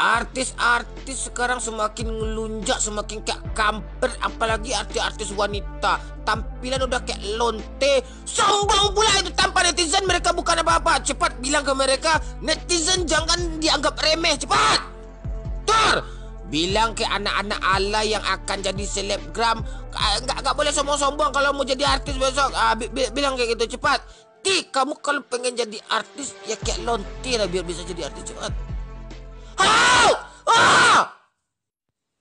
Artis-artis sekarang semakin ngelunjak, semakin kayak kampret, apalagi artis-artis wanita. Tampilan udah kayak lonte. Sombong pula itu tanpa netizen, mereka bukan apa-apa. Cepat bilang ke mereka, netizen jangan dianggap remeh. Cepat! Tur! Bilang ke anak-anak ala yang akan jadi selebgram, nggak boleh sombong-sombong kalau mau jadi artis besok. Bilang kayak gitu, cepat. Kamu kalau pengen jadi artis, ya kayak lonte lah biar bisa jadi artis, cepat.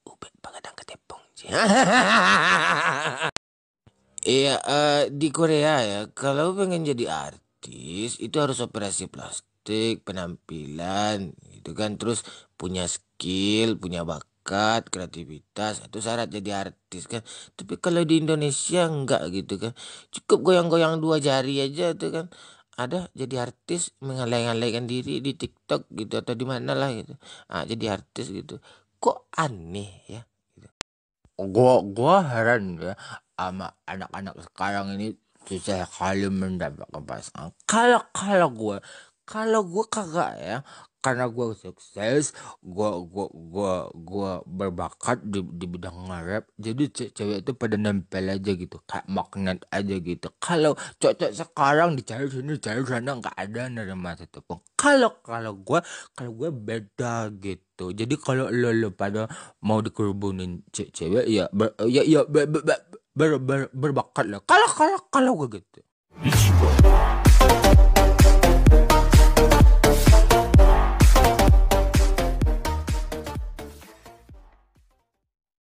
Ubed pangadang ketepong. Iya, di Korea ya, kalau pengen jadi artis itu harus operasi plastik, penampilan, gitu kan. Terus punya skill, punya bakat, kreativitas, itu syarat jadi artis kan. Tapi kalau di Indonesia enggak gitu kan. Cukup goyang-goyang dua jari aja tuh kan. Ada jadi artis mengalay-alaikan diri di TikTok gitu atau di mana lah gitu. Jadi artis gitu. Kok aneh ya? Gitu. Gua heran ya sama anak-anak sekarang ini susah kali mendapatkan pasangan. Kalau gua kagak ya, karena gua sukses, gua berbakat di bidang nge-rap. Jadi cewek itu pada nempel aja gitu, kayak magnet aja gitu. Kalau cowok sekarang dicari sini cari sana nggak ada nerima satupun. Kalau gua beda gitu. Jadi kalau lo pada mau dikerubunin cewek ya berbakat lah. Kalau gue gitu.